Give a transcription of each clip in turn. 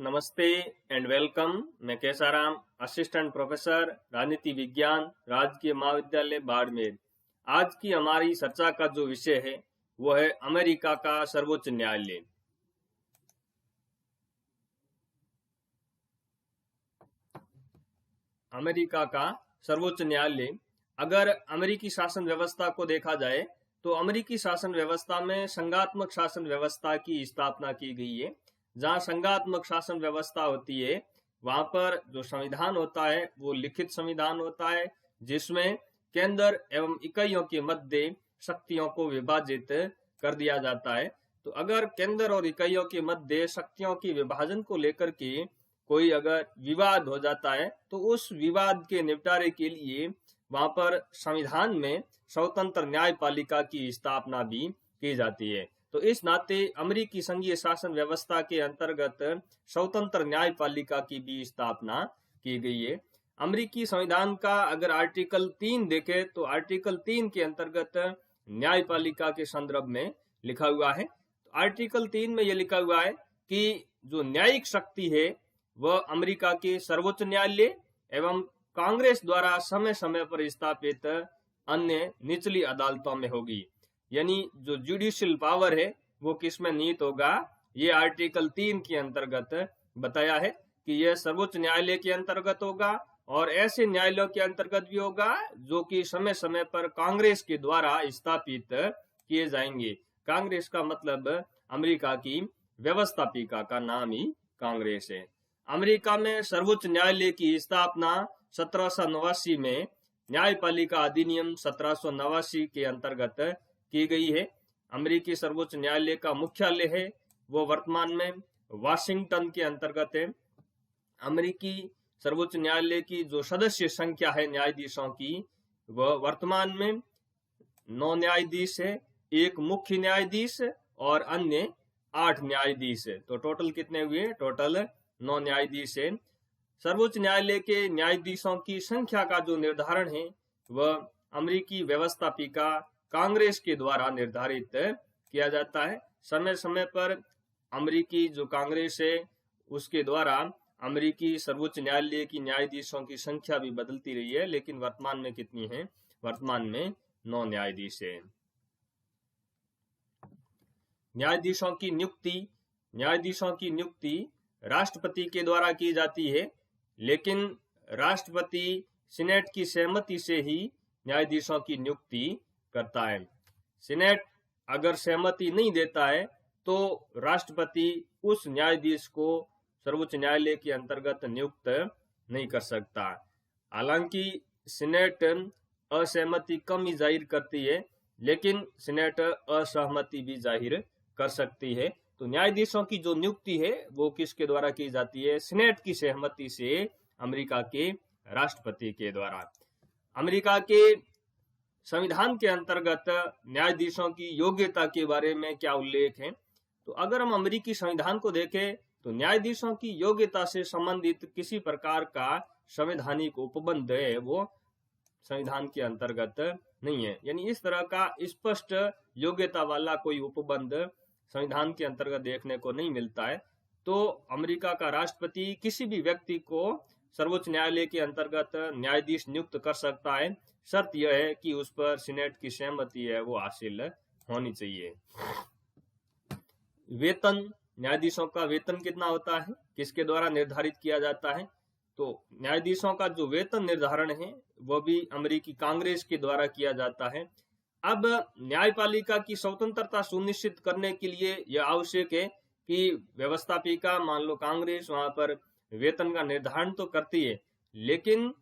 नमस्ते and welcome. मैं Kesaram, assistant professor राजनीति विज्ञान, राजकीय महाविद्यालय बाड़मेर। आज की हमारी चर्चा का जो विषय है वो है अमेरिका का सर्वोच्च न्यायालय। अमेरिका का सर्वोच्च न्यायालय, अगर अमेरिकी शासन व्यवस्था को देखा जाए तो अमेरिकी शासन व्यवस्था में संघात्मक शासन व्यवस्था की स्थापना की गई है। जहां संघात्मक शासन व्यवस्था होती है वहां पर जो संविधान होता है वो लिखित संविधान होता है, जिसमें केंद्र एवं इकाइयों के मध्य शक्तियों को विभाजित कर दिया जाता है। तो अगर केंद्र और इकाइयों के मध्य शक्तियों के विभाजन को लेकर के कोई अगर विवाद हो जाता है तो उस विवाद के निपटारे के लिए वहां पर संविधान में स्वतंत्र न्यायपालिका की स्थापना भी की जाती है। तो इस नाते अमेरिकी संघीय शासन व्यवस्था के अंतर्गत स्वतंत्र न्यायपालिका की भी स्थापना की गई है। अमेरिकी संविधान का अगर आर्टिकल 3 देखे तो आर्टिकल 3 के अंतर्गत न्यायपालिका के संदर्भ में लिखा हुआ है। तो आर्टिकल 3 में यह लिखा हुआ है कि जो न्यायिक शक्ति है वह अमेरिका के सर्वोच्च न्यायालय एवं कांग्रेस द्वारा समय समय पर स्थापित अन्य निचली अदालतों में होगी। यानी जो जुडिशियल पावर है वो किसमें निहित होगा, ये आर्टिकल 3 के अंतर्गत बताया है कि यह सर्वोच्च न्यायालय के अंतर्गत होगा और ऐसे न्यायालयों के अंतर्गत भी होगा जो कि समय समय पर कांग्रेस के द्वारा स्थापित किए जाएंगे। कांग्रेस का मतलब अमेरिका की व्यवस्थापिका का नाम ही कांग्रेस है। अमेरिका में सर्वोच्च न्यायालय की स्थापना 1789 में न्यायपालिका अधिनियम 1789 के अंतर्गत की गई है। अमेरिकी सर्वोच्च न्यायालय का मुख्यालय है वो वर्तमान में वाशिंगटन के अंतर्गत है। अमेरिकी सर्वोच्च न्यायालय की जो सदस्य संख्या है न्यायाधीशों की वह वर्तमान में 9 न्यायाधीश है, एक मुख्य न्यायाधीश और अन्य 8 न्यायाधीश है। तो टोटल कितने हुए? टोटल 9 न्यायाधीश है। सर्वोच्च न्यायालय के न्यायाधीशों की संख्या का जो निर्धारण है वह अमेरिकी व्यवस्थापिका कांग्रेस के द्वारा निर्धारित किया जाता है। समय समय पर अमेरिकी जो कांग्रेस है उसके द्वारा अमेरिकी सर्वोच्च न्यायालय की न्यायाधीशों की संख्या भी बदलती रही है, लेकिन वर्तमान में कितनी है? वर्तमान में 9 न्यायाधीश है। न्यायाधीशों की नियुक्ति राष्ट्रपति के द्वारा की जाती है, लेकिन राष्ट्रपति सीनेट की सहमति से ही न्यायाधीशों की नियुक्ति करता है। सीनेट अगर सहमति नहीं देता है तो राष्ट्रपति उस न्यायाधीश को सर्वोच्च न्यायालय के अंतर्गत नियुक्त नहीं कर सकता। हालांकि सीनेट असहमति कम ही जाहिर करती है, लेकिन सीनेट असहमति भी जाहिर कर सकती है। तो न्यायाधीशों की जो नियुक्ति है वो किसके द्वारा की जाती है? सीनेट की सहमति से अमेरिका के राष्ट्रपति के द्वारा। अमेरिका के संविधान के अंतर्गत न्यायाधीशों की योग्यता के बारे में क्या उल्लेख है? तो अगर हम अमेरिकी संविधान को देखें तो न्यायाधीशों की योग्यता से संबंधित किसी प्रकार का संवैधानिक उपबंध है वो संविधान के अंतर्गत नहीं है। यानी इस तरह का स्पष्ट योग्यता वाला कोई उपबंध संविधान के अंतर्गत देखने को नहीं मिलता है। तो अमेरिका का राष्ट्रपति किसी भी व्यक्ति को सर्वोच्च न्यायालय के अंतर्गत न्यायाधीश नियुक्त कर सकता है। शर्त यह है कि उस पर सीनेट की सहमति है वो हासिल होनी चाहिए। वेतन, न्यायाधीशों का वेतन कितना होता है, किसके द्वारा निर्धारित किया जाता है? तो न्यायाधीशों का जो वेतन निर्धारण है वह भी अमेरिकी कांग्रेस के द्वारा किया जाता है। अब न्यायपालिका की स्वतंत्रता सुनिश्चित करने के लिए यह आवश्यक है कि व्यवस्थापिका, मान लो कांग्रेस, वहां पर वेतन का निर्धारण तो करती है, लेकिन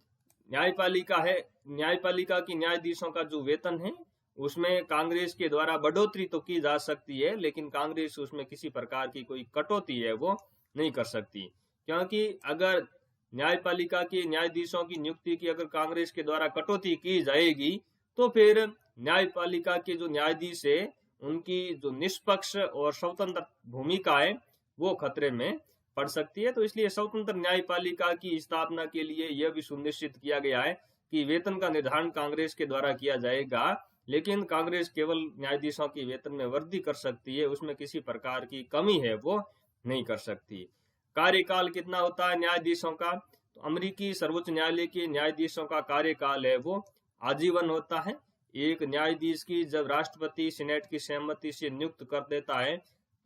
न्यायपालिका की न्यायाधीशों का जो वेतन है उसमें कांग्रेस के द्वारा बढ़ोतरी तो की जा सकती है, लेकिन कांग्रेस उसमें किसी प्रकार की कोई कटौती है वो नहीं कर सकती। क्योंकि अगर न्यायपालिका के न्यायाधीशों की नियुक्ति की अगर कांग्रेस के द्वारा कटौती की जाएगी तो फिर न्यायपालिका के जो न्यायाधीश है उनकी जो निष्पक्ष और स्वतंत्र भूमिका है वो खतरे में पड़ सकती है। तो इसलिए स्वतंत्र न्यायपालिका की स्थापना के लिए यह भी सुनिश्चित किया गया है कि वेतन का निर्धारण कांग्रेस के द्वारा किया जाएगा, लेकिन कांग्रेस केवल न्यायाधीशों की वेतन में वृद्धि कर सकती है, उसमें किसी प्रकार की कमी है वो नहीं कर सकती। कार्यकाल कितना होता है न्यायाधीशों का? तो अमेरिकी सर्वोच्च न्यायालय के न्यायाधीशों का कार्यकाल है वो आजीवन होता है। एक न्यायाधीश की जब राष्ट्रपति सीनेट की सहमति से नियुक्त कर देता है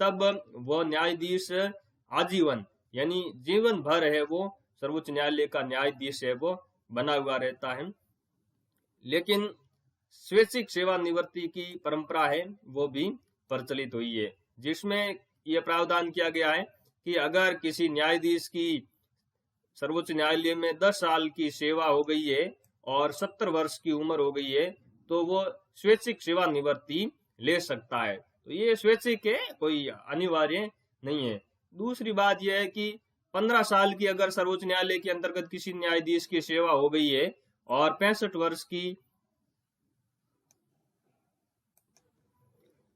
तब वो न्यायाधीश आजीवन यानी जीवन भर है वो सर्वोच्च न्यायालय का न्यायाधीश है वो बना हुआ रहता है। लेकिन स्वैच्छिक सेवानिवृत्ति की परंपरा है वो भी प्रचलित हुई है, जिसमें यह प्रावधान किया गया है कि अगर किसी न्यायाधीश की सर्वोच्च न्यायालय में 10 साल की सेवा हो गई है और 70 वर्ष की उम्र हो गई है तो वो स्वैच्छिक सेवानिवृत्ति ले सकता है। तो ये स्वैच्छिक है, कोई अनिवार्य नहीं है। दूसरी बात यह है कि 15 साल की अगर सर्वोच्च न्यायालय के अंतर्गत किसी न्यायाधीश की सेवा हो गई है और 65 वर्ष की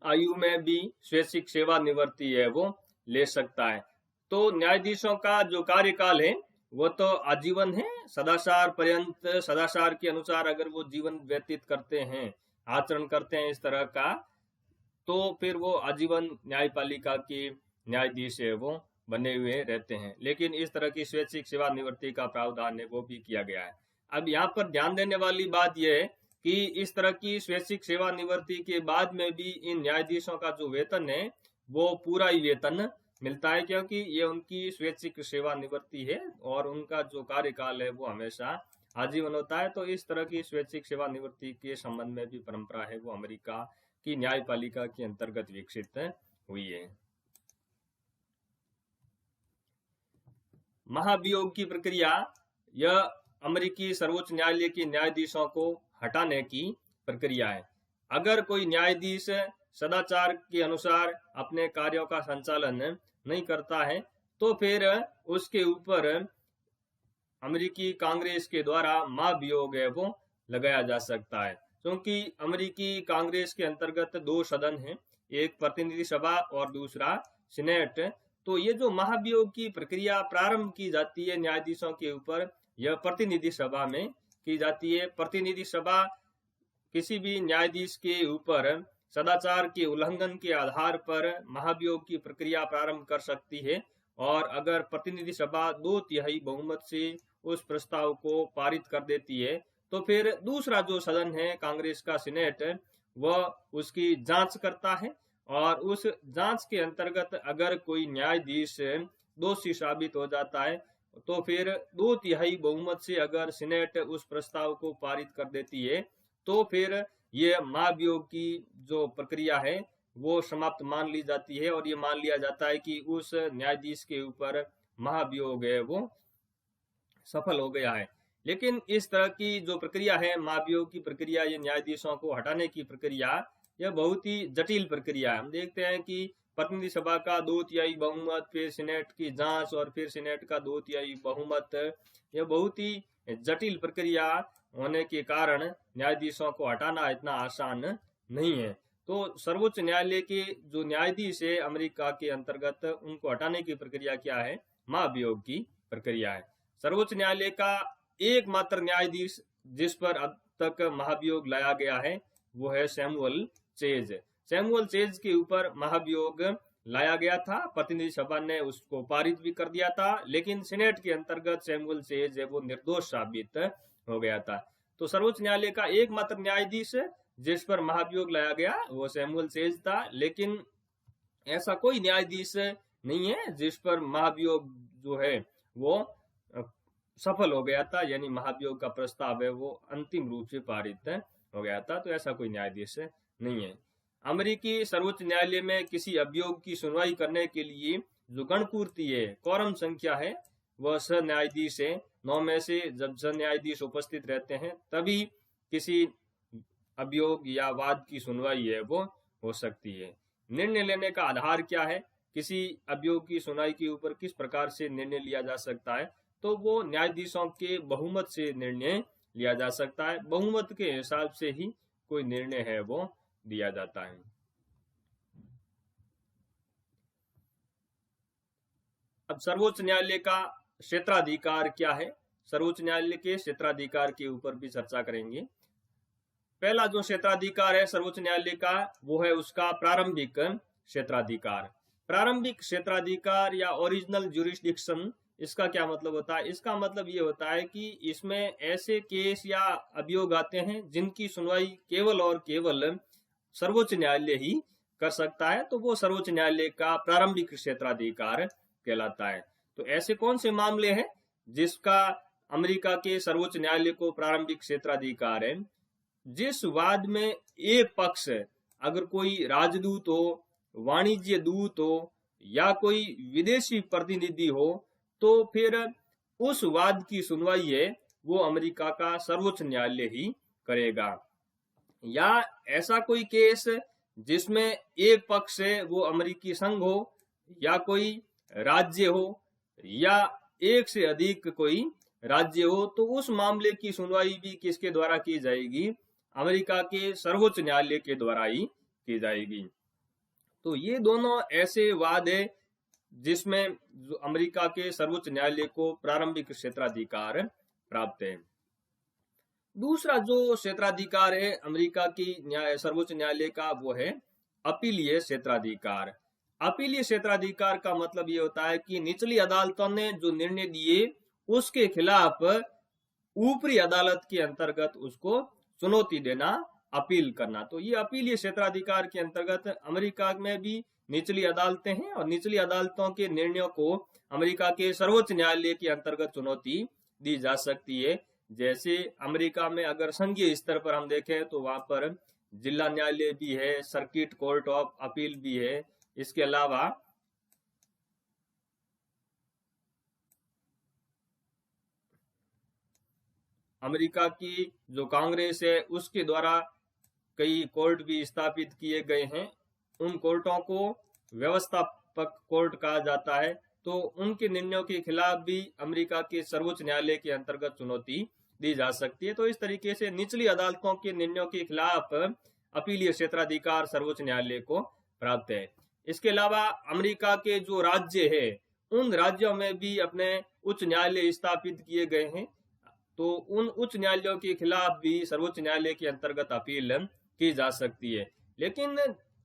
आयु में भी स्वैच्छिक सेवानिवृत्ति है वो ले सकता है। तो न्यायाधीशों का जो कार्यकाल है वो तो आजीवन है, सदाचार पर्यंत, सदाचार के अनुसार अगर वो जीवन व्यतीत करते हैं, आचरण करते हैं इस तरह का, तो फिर वो आजीवन न्यायपालिका के न्यायाधीश है वो बने हुए रहते हैं। लेकिन इस तरह की स्वैच्छिक सेवानिवृत्ति का प्रावधान है वो भी किया गया है। अब यहाँ पर ध्यान देने वाली बात यह है कि इस तरह की स्वैच्छिक सेवानिवृत्ति के बाद में भी इन न्यायाधीशों का जो वेतन है वो पूरा ही वेतन मिलता है, क्योंकि ये उनकी स्वैच्छिक सेवानिवृत्ति है और उनका जो कार्यकाल है वो हमेशा आजीवन होता है। तो इस तरह की स्वैच्छिक सेवानिवृत्ति के संबंध में भी परंपरा है वो अमेरिका की न्यायपालिका के अंतर्गत विकसित हुई है। महाभियोग की प्रक्रिया यह अमेरिकी सर्वोच्च न्यायालय के न्यायाधीशों को हटाने की प्रक्रिया है। अगर कोई न्यायाधीश सदाचार के अनुसार अपने कार्यों का संचालन नहीं करता है तो फिर उसके ऊपर अमेरिकी कांग्रेस के द्वारा महाभियोग है वो लगाया जा सकता है। क्योंकि अमेरिकी कांग्रेस के अंतर्गत 2 सदन हैं, एक प्रतिनिधि सभा और दूसरा सीनेट। तो ये जो महाभियोग की प्रक्रिया प्रारंभ की जाती है न्यायाधीशों के ऊपर, यह प्रतिनिधि सभा में की जाती है। प्रतिनिधि सभा किसी भी न्यायाधीश के ऊपर सदाचार के उल्लंघन के आधार पर महाभियोग की प्रक्रिया प्रारंभ कर सकती है, और अगर प्रतिनिधि सभा 2/3 बहुमत से उस प्रस्ताव को पारित कर देती है तो फिर दूसरा जो सदन है कांग्रेस का सीनेट, वह उसकी जांच करता है और उस जांच के अंतर्गत अगर कोई न्यायाधीश दोषी साबित हो जाता है तो फिर 2/3 बहुमत से अगर सीनेट उस प्रस्ताव को पारित कर देती है तो फिर ये महाभियोग की जो प्रक्रिया है वो समाप्त मान ली जाती है और ये मान लिया जाता है कि उस न्यायाधीश के ऊपर महाभियोग है वो सफल हो गया है। लेकिन इस तरह की जो प्रक्रिया है महाभियोग की प्रक्रिया, ये न्यायाधीशों को हटाने की प्रक्रिया, यह बहुत ही जटिल प्रक्रिया है। हम देखते हैं कि प्रतिनिधि सभा का 2/3 बहुमत, फिर सीनेट की जांच और फिर सीनेट का 2/3 बहुमत, यह बहुत ही जटिल प्रक्रिया होने के कारण न्यायाधीशों को हटाना इतना आसान नहीं है। तो सर्वोच्च न्यायालय के जो न्यायाधीश है अमेरिका के अंतर्गत, उनको हटाने की प्रक्रिया क्या है? महाभियोग की प्रक्रिया है। सर्वोच्च न्यायालय का एकमात्र न्यायाधीश जिस पर अब तक महाभियोग लाया गया है वो है सैमुअल चेज। सैमुअल चेज के ऊपर महाभियोग लाया गया था, प्रतिनिधि सभा ने उसको पारित भी कर दिया था, लेकिन सीनेट के अंतर्गत सैमुअल चेज है वो निर्दोष साबित हो गया था। तो सर्वोच्च न्यायालय का एकमात्र न्यायाधीश जिस पर महाभियोग लाया गया वो सैमुअल चेज था, लेकिन ऐसा कोई न्यायाधीश नहीं है जिस पर महाभियोग जो है वो सफल हो गया था, यानी महाभियोग का प्रस्ताव है वो अंतिम रूप से पारित हो गया था। तो ऐसा कोई न्यायाधीश नहीं है। अमेरिकी सर्वोच्च न्यायालय में किसी अभियोग की सुनवाई करने के लिए जो गणपूर्ति है, कोरम संख्या है, वह 6 न्यायाधीश है। 9 में से जब 6 न्यायाधीश उपस्थित रहते हैं तभी किसी अभियोग या वाद की सुनवाई है वो हो सकती है। निर्णय लेने का आधार क्या है? किसी अभियोग की सुनवाई के ऊपर किस प्रकार से निर्णय लिया जा सकता है? तो वो न्यायाधीशों के बहुमत से निर्णय लिया जा सकता है। बहुमत के हिसाब से ही कोई निर्णय है वो दिया जाता है। अब सर्वोच्च न्यायालय का क्षेत्राधिकार क्या है? सर्वोच्च न्यायालय के क्षेत्राधिकार के ऊपर भी चर्चा करेंगे। पहला जो क्षेत्राधिकार है सर्वोच्च न्यायालय का वो है उसका प्रारंभिक क्षेत्राधिकार। प्रारंभिक क्षेत्राधिकार या ओरिजिनल ज्यूरिसडिक्शन, इसका क्या मतलब होता है? इसका मतलब ये होता है कि इसमें ऐसे केस या अभियोग आते हैं जिनकी सुनवाई केवल और केवल सर्वोच्च न्यायालय ही कर सकता है, तो वो सर्वोच्च न्यायालय का प्रारंभिक क्षेत्राधिकार कहलाता है। तो ऐसे कौन से मामले हैं जिसका अमेरिका के सर्वोच्च न्यायालय को प्रारंभिक क्षेत्राधिकार है? जिस वाद में एक पक्ष, अगर कोई राजदूत हो, वाणिज्य दूत हो या कोई विदेशी प्रतिनिधि हो, तो फिर उस वाद की सुनवाई है वो अमेरिका का सर्वोच्च न्यायालय ही करेगा। या ऐसा कोई केस जिसमें एक पक्ष है वो अमेरिकी संघ हो या कोई राज्य हो या एक से अधिक कोई राज्य हो, तो उस मामले की सुनवाई भी किसके द्वारा की जाएगी? अमेरिका के सर्वोच्च न्यायालय के द्वारा ही की जाएगी। तो ये दोनों ऐसे वाद है जिसमें अमेरिका के सर्वोच्च न्यायालय को प्रारंभिक क्षेत्राधिकार प्राप्त है। दूसरा जो क्षेत्राधिकार है अमेरिका की सर्वोच्च न्यायालय का, वो है अपीलीय क्षेत्राधिकार। अपीलीय क्षेत्राधिकार का मतलब ये होता है कि निचली अदालतों ने जो निर्णय दिए उसके खिलाफ ऊपरी अदालत के अंतर्गत उसको चुनौती देना, अपील करना। तो ये अपीलीय क्षेत्राधिकार के अंतर्गत अमेरिका में भी निचली अदालतें हैं और निचली अदालतों के निर्णयों को अमेरिका के सर्वोच्च न्यायालय के अंतर्गत चुनौती दी जा सकती है। जैसे अमेरिका में अगर संघीय स्तर पर हम देखें तो वहां पर जिला न्यायालय भी है, सर्किट कोर्ट ऑफ अपील भी है। इसके अलावा अमेरिका की जो कांग्रेस है उसके द्वारा कई कोर्ट भी स्थापित किए गए हैं। उन कोर्टों को व्यवस्थापक कोर्ट कहा जाता है। तो उनके निर्णयों के खिलाफ भी अमेरिका के सर्वोच्च न्यायालय के अंतर्गत चुनौती दी जा सकती है। तो इस तरीके से निचली अदालतों के निर्णयों के खिलाफ अपीलीय क्षेत्राधिकार सर्वोच्च न्यायालय को प्राप्त है। इसके अलावा अमेरिका के जो राज्य है उन राज्यों में भी अपने उच्च न्यायालय स्थापित किए गए हैं। तो उन उच्च न्यायालयों के खिलाफ भी सर्वोच्च न्यायालय के अंतर्गत अपील की जा सकती है। लेकिन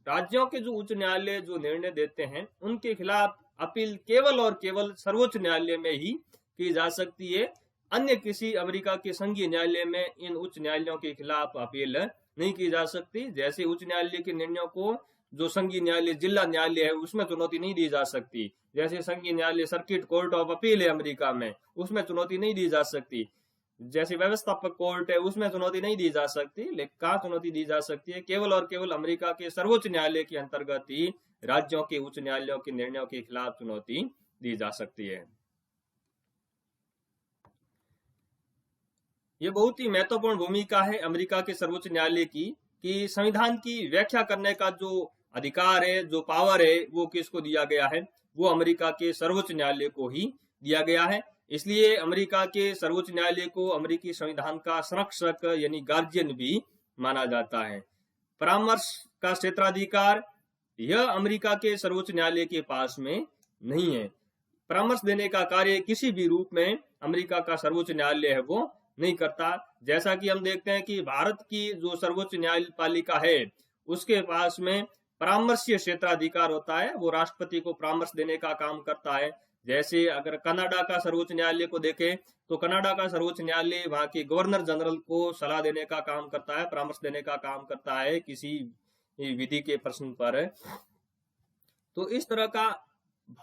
राज्यों के जो उच्च न्यायालय जो निर्णय देते हैं उनके खिलाफ अपील केवल और केवल सर्वोच्च न्यायालय में ही की जा सकती है। अन्य किसी अमेरिका के संघीय न्यायालय में इन उच्च न्यायालयों के खिलाफ अपील नहीं की जा सकती। जैसे उच्च न्यायालय के निर्णयों को जो संघीय न्यायालय जिला न्यायालय है उसमें चुनौती नहीं दी जा सकती। जैसे संघीय न्यायालय सर्किट कोर्ट ऑफ अपील है अमेरिका में, उसमें चुनौती नहीं दी जा सकती। जैसे व्यवस्थापक कोर्ट है उसमें चुनौती नहीं दी जा सकती। लेकिन कहाँ चुनौती दी जा सकती है? केवल और केवल अमेरिका के सर्वोच्च न्यायालय के अंतर्गत ही राज्यों के उच्च न्यायालयों के निर्णयों के खिलाफ चुनौती दी जा सकती है। ये बहुत ही महत्वपूर्ण भूमिका है अमेरिका के सर्वोच्च न्यायालय की कि संविधान की व्याख्या करने का जो अधिकार है, जो पावर है, वो किसको दिया गया है? वो अमेरिका के सर्वोच्च न्यायालय को ही दिया गया है। इसलिए अमेरिका के सर्वोच्च न्यायालय को अमेरिकी संविधान का संरक्षक यानी गार्जियन भी माना जाता है। परामर्श का क्षेत्राधिकार यह अमेरिका के सर्वोच्च न्यायालय के पास में नहीं है। परामर्श देने का कार्य किसी भी रूप में अमेरिका का सर्वोच्च न्यायालय है वो नहीं करता। जैसा कि हम देखते हैं कि भारत की जो सर्वोच्च न्यायपालिका है उसके पास में परामर्शीय क्षेत्राधिकार होता है, वो राष्ट्रपति को परामर्श देने का काम करता है। जैसे अगर कनाडा का सर्वोच्च न्यायालय को देखें तो कनाडा का सर्वोच्च न्यायालय वहां के गवर्नर जनरल को सलाह देने का काम करता है, परामर्श देने का काम करता है किसी विधि के प्रश्न पर। तो इस तरह का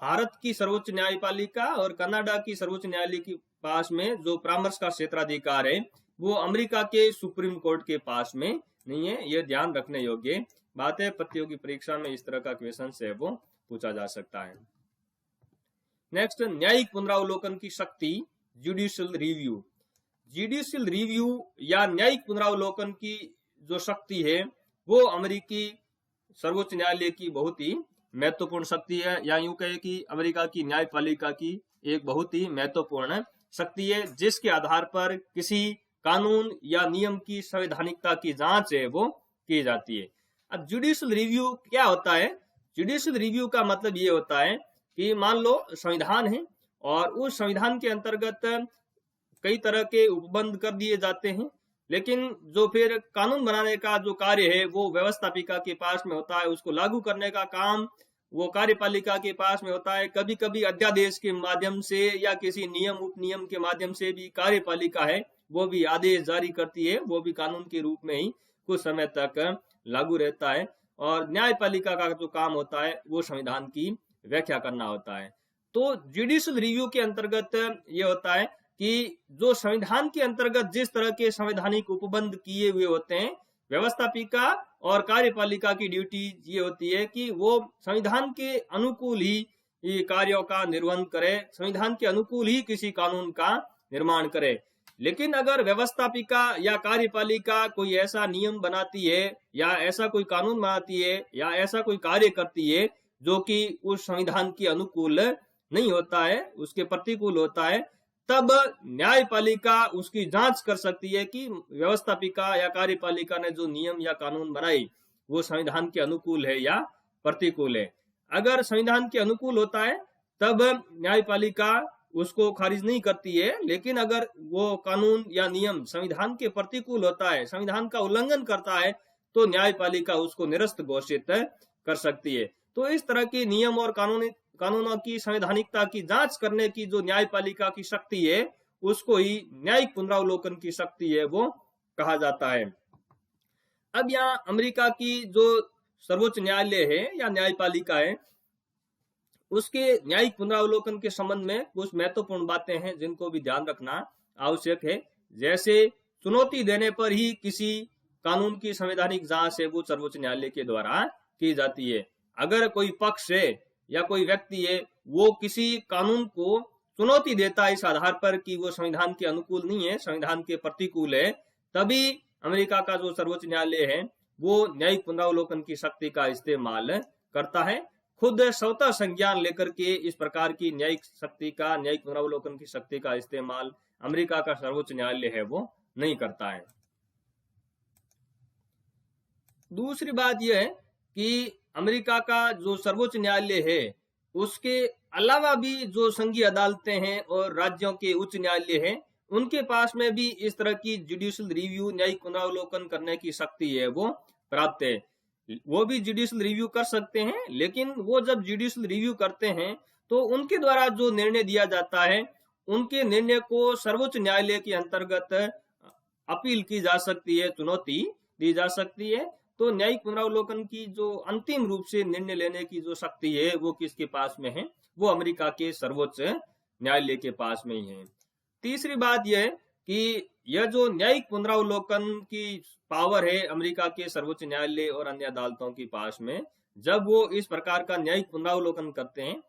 भारत की सर्वोच्च न्यायपालिका और कनाडा की सर्वोच्च न्यायालय के पास में जो परामर्श का क्षेत्राधिकार है वो अमेरिका के सुप्रीम कोर्ट के पास में नहीं है। यह ध्यान रखने योग्य बात है। प्रतियोगी परीक्षा में इस तरह का क्वेश्चन है वो पूछा जा सकता है। नेक्स्ट, न्यायिक पुनरावलोकन की शक्ति, जुडिशियल रिव्यू। जुडिशियल रिव्यू या न्यायिक पुनरावलोकन की जो शक्ति है वो अमेरिकी सर्वोच्च न्यायालय की बहुत ही महत्वपूर्ण शक्ति है, या यूं कहे कि अमेरिका की न्यायपालिका की एक बहुत ही महत्वपूर्ण शक्ति है, जिसके आधार पर किसी कानून या नियम की संवैधानिकता की जांच है वो की जाती है। अब जुडिशियल रिव्यू क्या होता है? जुडिशियल रिव्यू का मतलब ये होता है कि मान लो संविधान है और उस संविधान के अंतर्गत कई तरह के उपबंध कर दिए जाते हैं, लेकिन जो फिर कानून बनाने का जो कार्य है वो व्यवस्थापिका के पास में होता है। उसको लागू करने का काम वो कार्यपालिका के पास में होता है। कभी कभी अध्यादेश के माध्यम से या किसी नियम उपनियम के माध्यम से भी कार्यपालिका है वो भी आदेश जारी करती है, वो भी कानून के रूप में ही कुछ समय तक लागू रहता है। और न्यायपालिका का जो काम होता है वो संविधान की व्याख्या करना होता है। तो जुडिशियल रिव्यू के अंतर्गत ये होता है कि जो संविधान के अंतर्गत जिस तरह के संवैधानिक उपबंध किए हुए होते हैं, व्यवस्थापिका और कार्यपालिका की ड्यूटी ये होती है कि वो संविधान के अनुकूल ही ये कार्यों का निर्वहन करे, संविधान के अनुकूल ही किसी कानून का निर्माण करे। लेकिन अगर व्यवस्थापिका या कार्यपालिका कोई ऐसा नियम बनाती है या ऐसा कोई कानून बनाती है या ऐसा कोई कार्य करती है जो कि उस संविधान के अनुकूल नहीं होता है, उसके प्रतिकूल होता है, तब न्यायपालिका उसकी जांच कर सकती है कि व्यवस्थापिका या कार्यपालिका ने जो नियम या कानून बनाई वो संविधान के अनुकूल है या प्रतिकूल है। अगर संविधान के अनुकूल होता है तब न्यायपालिका उसको खारिज नहीं करती है, लेकिन अगर वो कानून या नियम संविधान के प्रतिकूल होता है, संविधान का उल्लंघन करता है, तो न्यायपालिका उसको निरस्त घोषित कर सकती है। तो इस तरह के नियम और कानूनों की संवैधानिकता की जांच करने की जो न्यायपालिका की शक्ति है उसको ही न्यायिक पुनरावलोकन की शक्ति है वो कहा जाता है। अब यहाँ अमेरिका की जो सर्वोच्च न्यायालय है या न्यायपालिका है उसके न्यायिक पुनरावलोकन के संबंध में कुछ महत्वपूर्ण बातें हैं जिनको भी ध्यान रखना आवश्यक है। जैसे चुनौती देने पर ही किसी कानून की संवैधानिक जांच है वो सर्वोच्च न्यायालय के द्वारा की जाती है। अगर कोई पक्ष है या कोई व्यक्ति है वो किसी कानून को चुनौती देता है इस आधार पर कि वो संविधान के अनुकूल नहीं है, संविधान के प्रतिकूल है, तभी अमेरिका का जो सर्वोच्च न्यायालय है वो न्यायिक पुनरावलोकन की शक्ति का इस्तेमाल करता है। खुद स्वतः संज्ञान लेकर के इस प्रकार की न्यायिक शक्ति का, न्यायिक पुनरावलोकन की शक्ति का इस्तेमाल अमेरिका का सर्वोच्च न्यायालय है वो नहीं करता है। दूसरी बात यह है कि अमेरिका का जो सर्वोच्च न्यायालय है उसके अलावा भी जो संघीय अदालतें हैं और राज्यों के उच्च न्यायालय हैं उनके पास में भी इस तरह की जुडिशियल रिव्यू, न्यायिक पुनरावलोकन करने की शक्ति है वो प्राप्त है। वो भी जुडिशियल रिव्यू कर सकते हैं, लेकिन वो जब जुडिशियल रिव्यू करते हैं तो उनके द्वारा जो निर्णय दिया जाता है उनके निर्णय को सर्वोच्च न्यायालय के अंतर्गत अपील की जा सकती है, चुनौती दी जा सकती है। तो न्यायिक पुनरावलोकन की जो अंतिम रूप से निर्णय लेने की जो शक्ति है वो किसके पास में है? वो अमेरिका के सर्वोच्च न्यायालय के पास में ही है। तीसरी बात यह है कि यह जो न्यायिक पुनरावलोकन की पावर है अमेरिका के सर्वोच्च न्यायालय और अन्य अदालतों के पास में, जब वो इस प्रकार का न्यायिक पुनरावलोकन करते हैं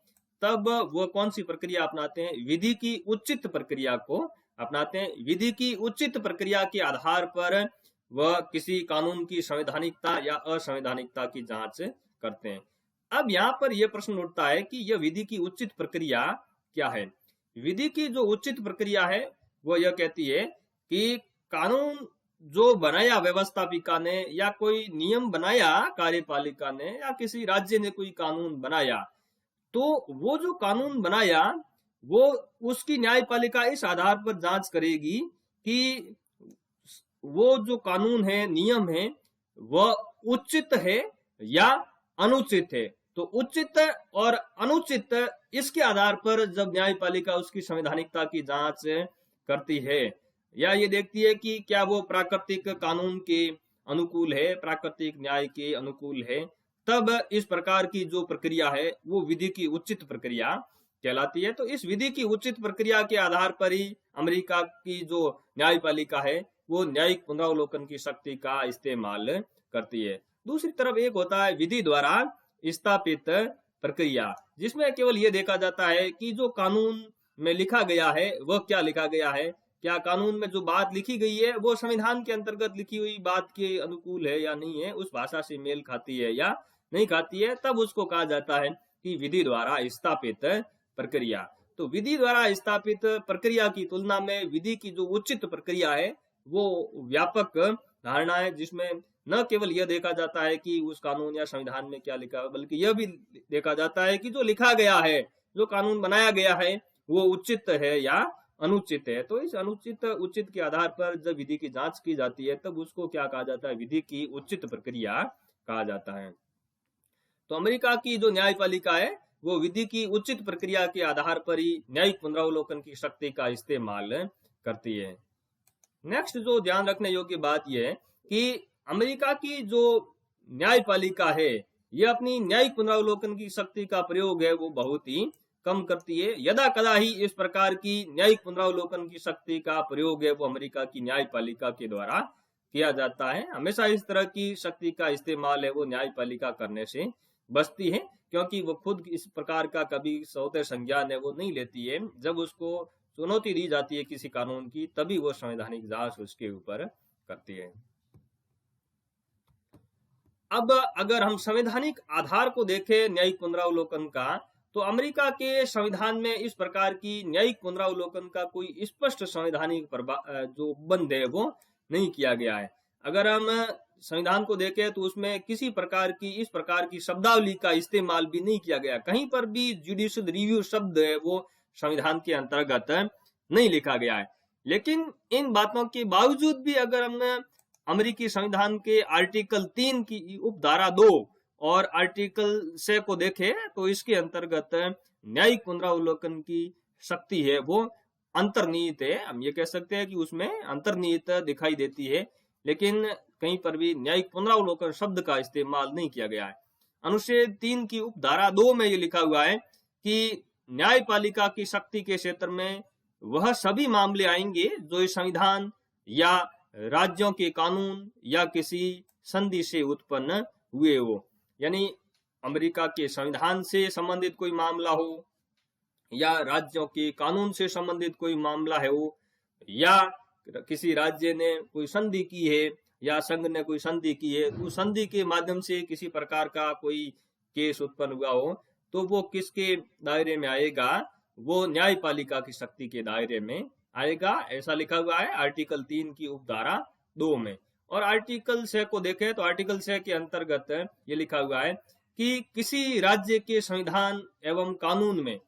तब वो कौन सी प्रक्रिया अपनाते हैं? विधि की उचित प्रक्रिया को अपनाते हैं। विधि की उचित प्रक्रिया के आधार पर वह किसी कानून की संवैधानिकता या असंवैधानिकता की जांच करते हैं। अब यहाँ पर यह प्रश्न उठता है कि यह विधि की उचित प्रक्रिया क्या है? विधि की जो उचित प्रक्रिया है वो यह कहती है कि कानून जो बनाया व्यवस्थापिका ने या कोई नियम बनाया कार्यपालिका ने या किसी राज्य ने कोई कानून बनाया, तो वो जो कानून बनाया वो उसकी न्यायपालिका इस आधार पर जांच करेगी कि वो जो कानून है, नियम है, वह उचित है या अनुचित है। तो उचित और अनुचित इसके आधार पर जब न्यायपालिका उसकी संवैधानिकता की जांच करती है या ये देखती है कि क्या वो प्राकृतिक कानून के अनुकूल है, प्राकृतिक न्याय के अनुकूल है, तब इस प्रकार की जो प्रक्रिया है वो विधि की उचित प्रक्रिया कहलाती है। तो इस विधि की उचित प्रक्रिया के आधार पर ही अमेरिका की जो न्यायपालिका है वो न्यायिक पुनरावलोकन की शक्ति का इस्तेमाल करती है। दूसरी तरफ एक होता है विधि द्वारा स्थापित प्रक्रिया, जिसमें केवल ये देखा जाता है कि जो कानून में लिखा गया है वह क्या लिखा गया है, क्या कानून में जो बात लिखी गई है वो संविधान के अंतर्गत लिखी हुई बात के अनुकूल है या नहीं है, उस भाषा से मेल खाती है या नहीं खाती है, तब उसको कहा जाता है कि विधि द्वारा स्थापित प्रक्रिया। तो विधि द्वारा स्थापित प्रक्रिया की तुलना में विधि की जो उचित प्रक्रिया है वो व्यापक धारणा है, जिसमें न केवल यह देखा जाता है कि उस कानून या संविधान में क्या लिखा है, बल्कि यह भी देखा जाता है कि जो लिखा गया है, जो कानून बनाया गया है, वो उचित है या अनुचित है। तो इस अनुचित उचित के आधार पर जब विधि की जांच की जाती है तब उसको क्या कहा जाता है? विधि की उचित प्रक्रिया कहा जाता है। तो अमेरिका की जो न्यायपालिका है वो विधि की उचित प्रक्रिया के आधार पर ही न्यायिक पुनरावलोकन की शक्ति का इस्तेमाल करती है। नेक्स्ट जो ध्यान रखने योग्य बात यह है कि अमेरिका की जो न्यायपालिका है यह अपनी न्यायिक पुनरावलोकन की शक्ति का प्रयोग है वो बहुत ही कम करती है। यदा कदा ही इस प्रकार की न्यायिक पुनरावलोकन की शक्ति का प्रयोग है वो अमेरिका की न्यायपालिका के द्वारा किया जाता है। हमेशा इस तरह की शक्ति का इस्तेमाल है वो न्यायपालिका करने से बचती है, क्योंकि वो खुद इस प्रकार का कभी स्वतः संज्ञान है वो नहीं लेती है। जब उसको चुनौती दी जाती है किसी कानून की तभी वो संवैधानिक जांच उसके ऊपर करती है। अब अगर हम संवैधानिक आधार को देखें न्यायिक पुनरावलोकन का, तो अमेरिका के संविधान में इस प्रकार की न्यायिक पुनरावलोकन का कोई स्पष्ट संवैधानिक जो बंद है वो नहीं किया गया है। अगर हम संविधान को देखें तो उसमें किसी प्रकार की इस प्रकार की शब्दावली का इस्तेमाल भी नहीं किया गया। कहीं पर भी जुडिशियल रिव्यू शब्द है वो संविधान के अंतर्गत नहीं लिखा गया है। लेकिन इन बातों के बावजूद भी अगर हम अमेरिकी संविधान के आर्टिकल 3 की उपधारा 2 और आर्टिकल 6 को देखें तो इसके अंतर्गत न्यायिक पुनरावलोकन की शक्ति है वो अंतर्निहित है। हम ये कह सकते हैं कि उसमें अंतर्निहित दिखाई देती है, लेकिन कहीं पर भी न्यायिक पुनरावलोकन शब्द का इस्तेमाल नहीं किया गया है। अनुच्छेद 3 की उपधारा 2 में ये लिखा हुआ है कि न्यायपालिका की शक्ति के क्षेत्र में वह सभी मामले आएंगे जो इस संविधान या राज्यों के कानून या किसी संधि से उत्पन्न हुए हो। यानी अमेरिका के संविधान से संबंधित कोई मामला हो या राज्यों के कानून से संबंधित कोई मामला है हो, या किसी राज्य ने कोई संधि की है या संघ ने कोई संधि की है, उस संधि के माध्यम से किसी प्रकार का कोई केस उत्पन्न हुआ हो तो वो किसके दायरे में आएगा? वो न्यायपालिका की शक्ति के दायरे में आएगा। ऐसा लिखा हुआ है आर्टिकल 3 की उपधारा 2 में। और आर्टिकल 6 को देखें तो आर्टिकल 6 के अंतर्गत ये लिखा हुआ है कि किसी राज्य के संविधान एवं कानून में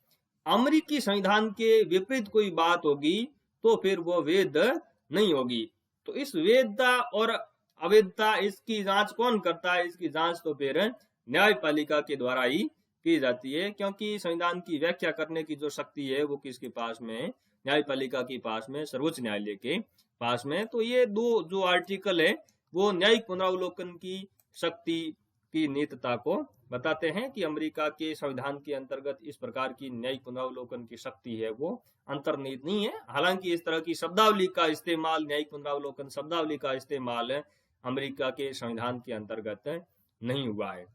अमेरिकी संविधान के विपरीत कोई बात होगी तो फिर वो वैध नहीं होगी। तो इस वैधता और अवैधता इसकी जांच कौन करता है? इसकी जांच तो फिर न्यायपालिका के द्वारा ही की जाती है, क्योंकि संविधान की व्याख्या करने की जो शक्ति है वो किसके पास में? न्यायपालिका के पास में, सर्वोच्च न्यायालय के पास में। तो ये दो जो आर्टिकल है वो न्यायिक पुनरावलोकन की शक्ति की निहितता को बताते हैं कि अमेरिका के संविधान के अंतर्गत इस प्रकार की न्यायिक पुनरावलोकन की शक्ति है वो अंतर्निहित नहीं है। हालांकि इस तरह की शब्दावली का इस्तेमाल, न्यायिक पुनरावलोकन शब्दावली का इस्तेमाल अमेरिका के संविधान के अंतर्गत नहीं हुआ है।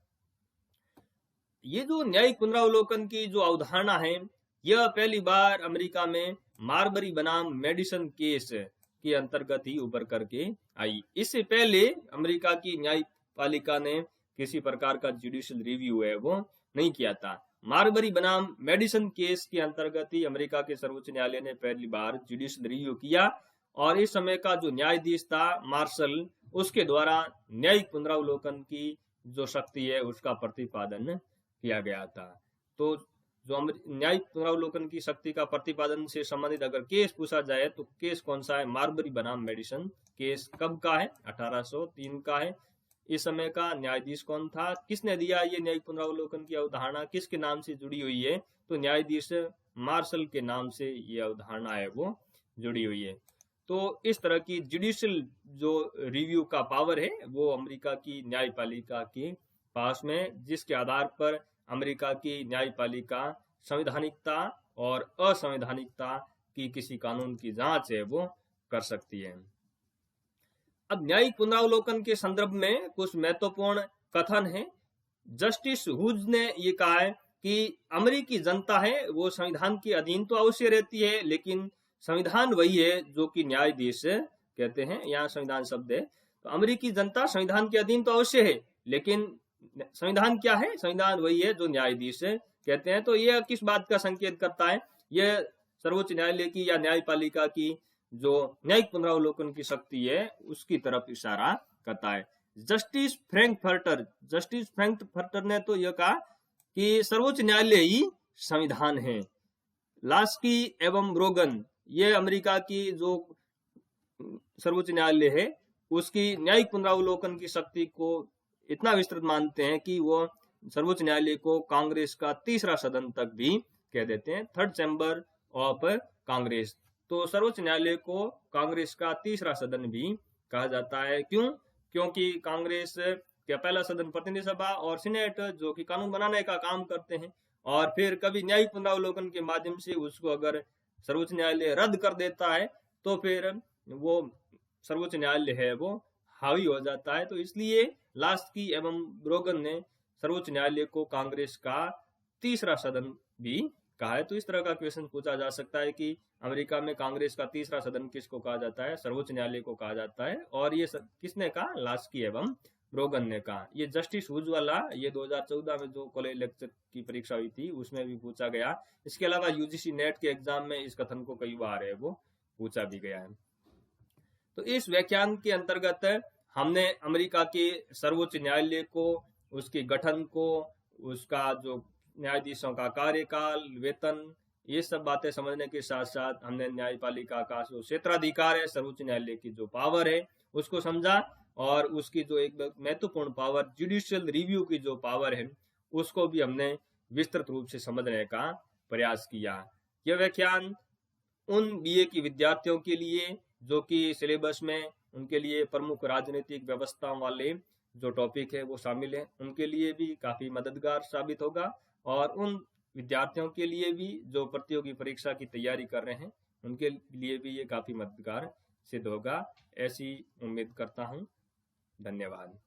ये जो न्यायिक पुनरावलोकन की जो अवधारणा है यह पहली बार अमेरिका में मार्बरी बनाम मेडिसन केस के अंतर्गत ही उभर करके आई। इससे पहले अमेरिका की न्यायपालिका ने किसी प्रकार का जुडिशियल रिव्यू है वो नहीं किया था। मार्बरी बनाम मेडिसन केस के अंतर्गत ही अमेरिका के सर्वोच्च न्यायालय ने पहली बार जुडिशियल रिव्यू किया और इस समय का जो न्यायाधीश था मार्शल, उसके द्वारा न्यायिक पुनरावलोकन की जो शक्ति है उसका प्रतिपादन किया गया था। तो जो न्यायिक पुनरावलोकन की शक्ति का प्रतिपादन से संबंधित अगर केस पूछा जाए तो केस कौन सा है? मार्बरी बनाम मेडिसन केस कब का है? 1803 का है। इस समय का न्यायाधीश कौन था? किसने दिया ये न्यायिक पुनरावलोकन की अवधारणा? किसके नाम से जुड़ी हुई है? तो न्यायाधीश मार्शल के नाम से ये अवधारणा है वो जुड़ी हुई है। तो इस तरह की जुडिशियल जो रिव्यू का पावर है वो अमेरिका की न्यायपालिका के पास में, जिसके आधार पर अमेरिका की न्यायपालिका संवैधानिकता और असंवैधानिकता की किसी कानून की जांच है वो कर सकती है। अब न्यायिक पुनरावलोकन के संदर्भ में कुछ महत्वपूर्ण कथन है। जस्टिस हुज ने ये कहा है कि अमेरिकी जनता है वो संविधान के अधीन तो अवश्य रहती है, लेकिन संविधान वही है जो कि न्यायाधीश कहते हैं। यहाँ संविधान शब्द है, तो अमेरिकी जनता संविधान के अधीन तो अवश्य है, लेकिन संविधान क्या है? संविधान वही है जो न्यायाधीश कहते हैं। तो यह किस बात का संकेत करता है? यह सर्वोच्च न्यायालय की या न्यायपालिका की जो न्यायिक पुनरावलोकन की शक्ति है उसकी तरफ इशारा करता है। जस्टिस फ्रैंकफर्टर ने तो यह कहा कि सर्वोच्च न्यायालय ही संविधान है। लास्की एवं रोगन, ये अमेरिका की जो सर्वोच्च न्यायालय है उसकी न्यायिक पुनरावलोकन की शक्ति को इतना विस्तृत मानते हैं कि वो सर्वोच्च न्यायालय को कांग्रेस का तीसरा सदन तक भी कह देते हैं, थर्ड चैम्बर ऑफ कांग्रेस। तो सर्वोच्च न्यायालय को कांग्रेस का तीसरा सदन भी कहा जाता है। क्यों? क्योंकि कांग्रेस का पहला सदन प्रतिनिधि सभा और सीनेट जो कि कानून बनाने का काम करते हैं, और फिर कभी न्यायिक पुनरावलोकन के माध्यम से उसको अगर सर्वोच्च न्यायालय रद्द कर देता है तो फिर वो सर्वोच्च न्यायालय है वो हावी हो जाता है। तो इसलिए लास्की एवं ब्रोगन ने सर्वोच्च न्यायालय को कांग्रेस का तीसरा सदन भी कहा है। तो इस तरह का क्वेश्चन पूछा जा सकता है कि अमेरिका में कांग्रेस का तीसरा सदन किसको कहा जाता है? सर्वोच्च न्यायालय को कहा जाता है। और ये किसने कहा? लास्की एवं ब्रोगन ने कहा। ये जस्टिस हुज वाला ये 2014 में जो कॉलेज लेक्चर की परीक्षा हुई थी उसमें भी पूछा गया। इसके अलावा यूजीसी नेट के एग्जाम में इस कथन को कई बार है वो पूछा भी गया है। तो इस व्याख्यान के अंतर्गत हमने अमेरिका के सर्वोच्च न्यायालय को, उसके गठन को, उसका जो न्यायाधीशों का कार्यकाल, वेतन, ये सब बातें समझने के साथ साथ हमने न्यायपालिका का जो क्षेत्राधिकार है, सर्वोच्च न्यायालय की जो पावर है उसको समझा, और उसकी जो एक महत्वपूर्ण पावर जुडिशियल रिव्यू की जो पावर है उसको भी हमने विस्तृत रूप से समझने का प्रयास किया। यह व्याख्यान उन बीए की विद्यार्थियों के लिए जो कि सिलेबस में उनके लिए प्रमुख राजनीतिक व्यवस्था वाले जो टॉपिक है वो शामिल है, उनके लिए भी काफी मददगार साबित होगा, और उन विद्यार्थियों के लिए भी जो प्रतियोगी परीक्षा की तैयारी कर रहे हैं उनके लिए भी ये काफी मददगार सिद्ध होगा, ऐसी उम्मीद करता हूँ। धन्यवाद।